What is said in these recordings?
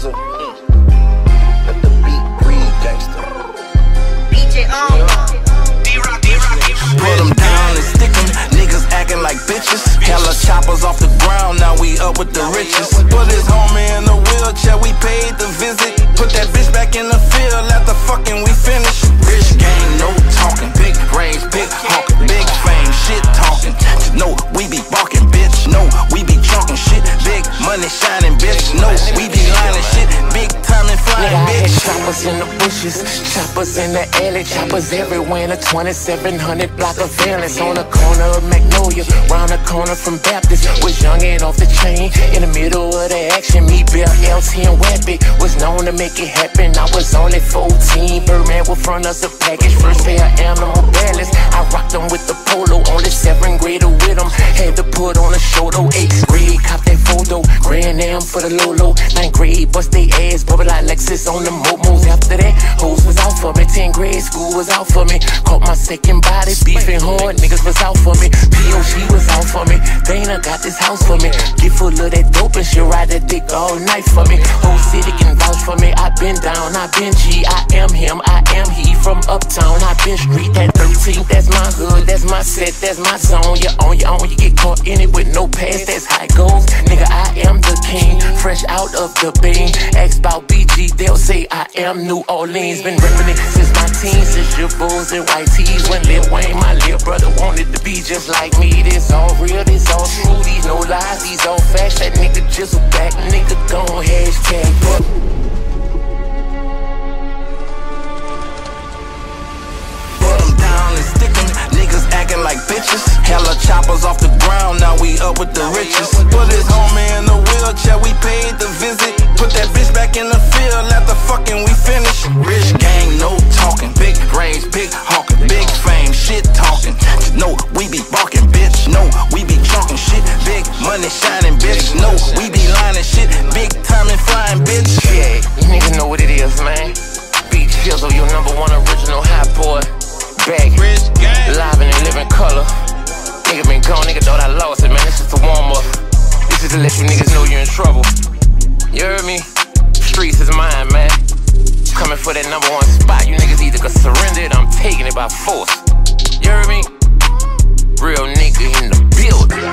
RZA. Let the beat breathe, gangster. DJ on. Put them down and stick them. Niggas acting like bitches. Hella choppers off the ground, now we up with the riches. Put his homie in a wheelchair, we paid the visit. Put that bitch back in the field after fucking we finish. Rich gang, no talking. Big range, big hawking. Big fame, shit talking. No, we be barking, bitch. No, we be chalking shit. Big money shining, bitch. No, we be lining shit. Big time and flying, bitch. Choppers in the bushes, choppers in the alley, choppers everywhere in a 2700 block of violence. On the corner of Magnolia, round the corner from Baptist. Was young and off the chain, in the middle of the action. Me, Bill, LT, and Wappy was known to make it happen. I was only 14, Birdman will front us a package. First pair of animal balance, I rocked them with the polo. Only 7th grader with them, had to put on a show though. 8th grade, cop that photo, Grand Am for the Lolo. 9th grade, bust they ass, bubble like Lexus on the momos. After that, hoes was out for me. 10th grade, school was out for me. Caught my second body, beefing hard, niggas was out for me. POG was out for me. Dana got this house for me. Get full of that dope and she'll ride that dick all night for me. Whole city can vouch for me. I been down, I been G. I am him, I am he. From uptown, I been street. That 13th, that's my hood, that's my set, that's my zone. You're on your own, you get caught in it with no pass. That's how it goes. Nigga, I am the king, fresh out of the bean. Ask about BG, they'll say I am New Orleans. Been reppin' it since my teens, since your bulls and white tees. When Lil Wayne, my little brother, wanted to be just like me. This all real, this all true, these no lies, these all facts. That nigga just a back, nigga gon' hashtag fuck. Put them down and stick them. Niggas acting like bitches. Hella choppers off the ground, now we up with the riches. Put his homie in a wheelchair, we paid the visit. Put that bitch back in the field after fucking we finish. Rich gang, no talking. Big range, big hawking. Big fame, shit talking. No, we be barking, bitch. No, we be chalking shit. Big money shining, bitch. No, we be lining shit. Big time and flying, bitch. Yeah, you niggas know what it is, man. Beat Jizzle, your #1 original hot boy. Back, live in living color. Nigga been gone, nigga thought I lost it, man. This just a warm up. This is to let you niggas know you're in trouble. You heard me? Streets is mine, man. Coming for that #1 spot. You niggas either can surrender it, I'm taking it by force. You heard me? Real nigga in the building.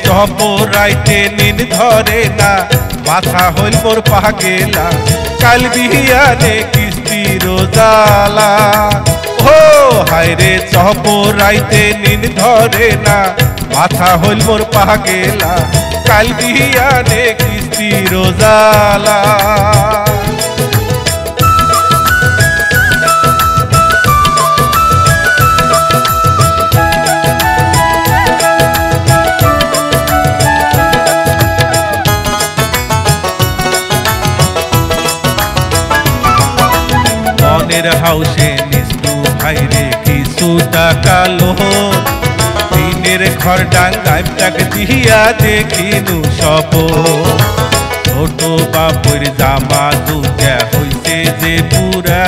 চপরাইতে নিন ধরে না মাথা হইল মোর পাগেলা কাল বিহিয়ানে কিস্তি রোজালা ও হায়রে চপরাইতে নিন ধরে না মাথা হইল মোর পাগেলা কাল বিহিয়ানে কিস্তি রোজালা হাউসে নিস্তু ভাইরে কিছু টাকা লোন দিনের ঘর ডাঙ্গায় তাক দিয়া দেখিনু সব ছোট বাপুর জামা দুটা হইছে যে পুরা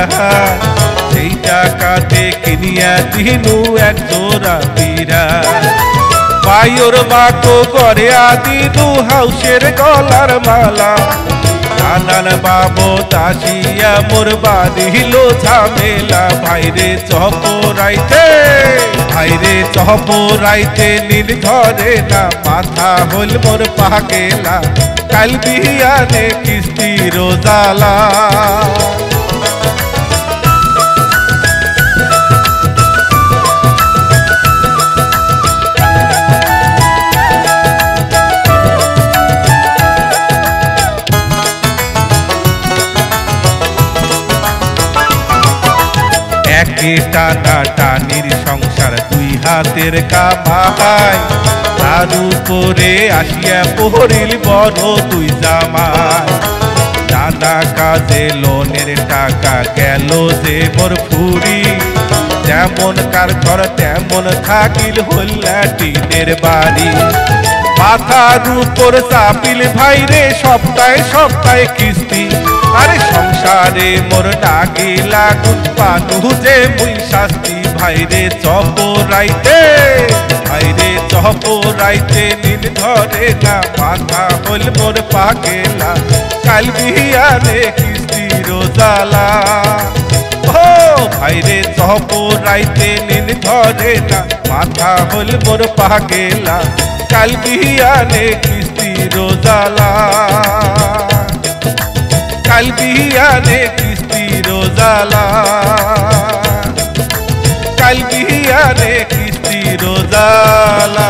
সেই টাকাতে কিনিয়া দিনু এক জোড়া পীরা পায়োর বাকো করে আদিনু হাউসের গলার মালা নানান বাবু দাসিয়া মোর বাঁধিল ঝামেলা ভাইরে চপরাইতে নিন ধরে না মাথা হল মোর পাগেলা কাল বিহিয়ানে কিস্তি রোজালা টানা টানির সংসার 2 হাতের কামাই, তার উপরে আসিয়া পড়িল বড় তুই জামাই। নানা কাজে লোনের টাকা গেল যে মোর ফুরি, যেমন কার ঘর তেমন থাকিল হইলা টিনের বাড়ি। মাথার উপর চাপিল ভাইরে সপ্তাহে সপ্তাহে কিস্তি, আরে সংসারে মোর নাগে লাগুন পানু যে মুই শাস্তি। ভাইরে চপরাইতে, ভাইরে চপরাইতে নিন ধরে না, মাথা হল মোর পাগেলা, কাল বিহারে কিস্তির জ্বালা। ও ভাইরে চপরাইতে নিন ধরে না, মাথা হল মোর পাগেলা, কাল বিহারে কিস্তির জ্বালা, কাল বিহারে কিস্তির জ্বালা, কাল বিহারে কিস্তির জ্বালা।